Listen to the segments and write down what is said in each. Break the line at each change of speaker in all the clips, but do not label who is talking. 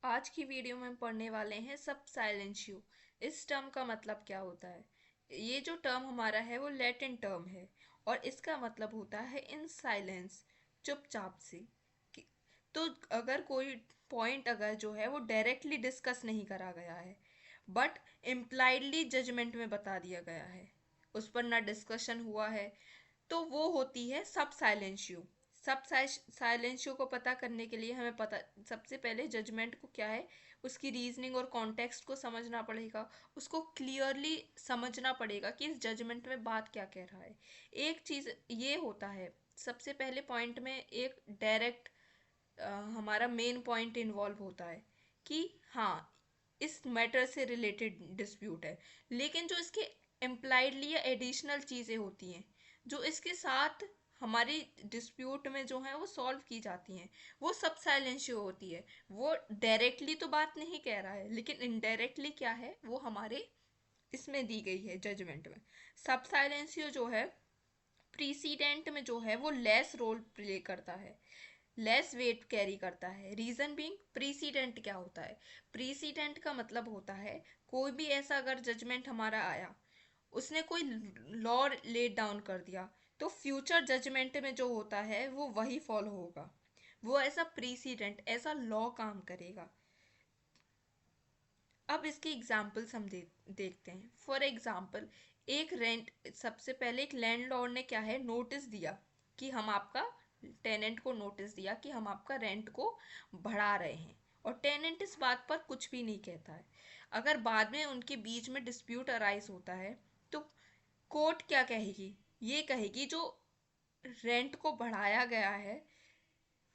आज की वीडियो में पढ़ने वाले हैं सब साइलेंशियो। इस टर्म का मतलब क्या होता है? ये जो टर्म हमारा है वो लैटिन टर्म है और इसका मतलब होता है इन साइलेंस, चुपचाप से। कि- तो अगर कोई पॉइंट अगर जो है वो डायरेक्टली डिस्कस नहीं करा गया है बट इम्प्लाइडली जजमेंट में बता दिया गया है, उस पर ना डिस्कशन हुआ है, तो वो होती है सब साइलेंशियो। सब साइलेंशियो को पता करने के लिए हमें पता सबसे पहले जजमेंट को क्या है, उसकी रीजनिंग और कॉन्टेक्स्ट को समझना पड़ेगा। उसको क्लियरली समझना पड़ेगा कि इस जजमेंट में बात क्या कह रहा है। एक चीज़ ये होता है, सबसे पहले पॉइंट में एक डायरेक्ट हमारा मेन पॉइंट इन्वॉल्व होता है कि हाँ, इस मैटर से रिलेटेड डिस्प्यूट है। लेकिन जो इसके इम्प्लाइडली या एडिशनल चीज़ें होती हैं जो इसके साथ हमारी डिस्प्यूट में जो है वो सॉल्व की जाती हैं, वो सब साइलेंशियो होती है। वो डायरेक्टली तो बात नहीं कह रहा है लेकिन इनडायरेक्टली क्या है वो हमारे इसमें दी गई है जजमेंट में। सब साइलेंशियो जो है प्रीसीडेंट में जो है वो लेस रोल प्ले करता है, लेस वेट कैरी करता है। रीजन बीइंग, प्रीसीडेंट क्या होता है? प्रीसीडेंट का मतलब होता है कोई भी ऐसा अगर जजमेंट हमारा आया, उसने कोई लॉ लेट डाउन कर दिया, तो फ्यूचर जजमेंट में जो होता है वो वही फॉलो होगा। वो ऐसा प्रीसीडेंट, ऐसा लॉ काम करेगा। अब इसके एग्जाम्पल्स हम देखते हैं। फॉर एग्जाम्पल, एक रेंट, सबसे पहले एक लैंडलॉर्ड ने क्या है नोटिस दिया कि हम आपका, टेनेंट को नोटिस दिया कि हम आपका रेंट को बढ़ा रहे हैं, और टेनेंट इस बात पर कुछ भी नहीं कहता है। अगर बाद में उनके बीच में डिस्प्यूट अराइज होता है तो कोर्ट क्या कहेगी? ये कहेगी जो रेंट को बढ़ाया गया है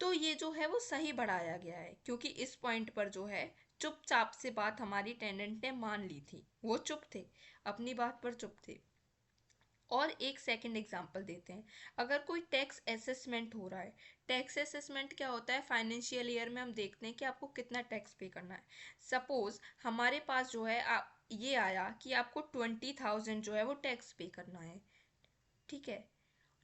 तो ये जो है वो सही बढ़ाया गया है, क्योंकि इस पॉइंट पर जो है चुपचाप से बात हमारी टेनेंट ने मान ली थी, वो चुप थे, अपनी बात पर चुप थे। और एक सेकंड एग्जांपल देते हैं। अगर कोई टैक्स असेसमेंट हो रहा है, टैक्स असेसमेंट क्या होता है? फाइनेंशियल ईयर में हम देखते हैं कि आपको कितना टैक्स पे करना है। सपोज हमारे पास जो है ये आया कि आपको 20,000 जो है वो टैक्स पे करना है, ठीक है।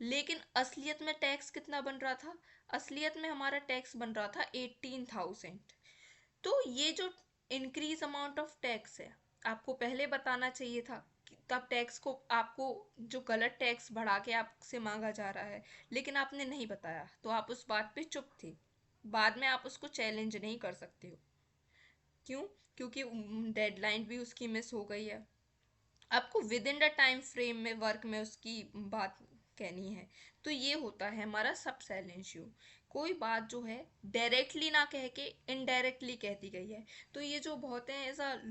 लेकिन असलियत में टैक्स कितना बन रहा था? असलियत में हमारा टैक्स बन रहा था 18,000। तो ये जो इंक्रीज अमाउंट ऑफ टैक्स है, आपको पहले बताना चाहिए था कि तब टैक्स को आपको, जो गलत टैक्स बढ़ा के आपसे मांगा जा रहा है, लेकिन आपने नहीं बताया तो आप उस बात पे चुप थे। बाद में आप उसको चैलेंज नहीं कर सकते हो। क्यों? क्योंकि डेडलाइन भी उसकी मिस हो गई है। आपको with in the time frame में वर्क में उसकी बात कहनी है। तो ये होता है हमारा सब साइलेंशियो। कोई बात जो है डायरेक्टली ना कह के इनडायरेक्टली कह दी गई है, तो ये जो बहुत है ऐसा,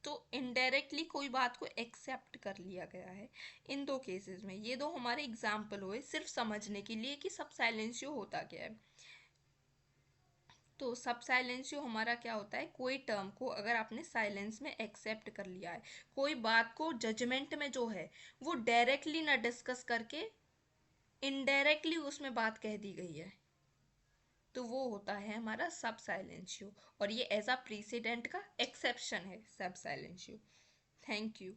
तो इनडायरेक्टली कोई बात को एक्सेप्ट कर लिया गया है। इन दो केसेस में ये दो हमारे एग्जाम्पल हुए सिर्फ समझने के लिए कि सब साइलेंशियो होता क्या है। तो सब साइलेंशियो हमारा क्या होता है? कोई टर्म को अगर आपने साइलेंस में एक्सेप्ट कर लिया है, कोई बात को जजमेंट में जो है वो डायरेक्टली ना डिस्कस करके इनडायरेक्टली उसमें बात कह दी गई है, तो वो होता है हमारा सब साइलेंशियो। और ये एज अ प्रीसिडेंट का एक्सेप्शन है सब साइलेंशियो। Thank you.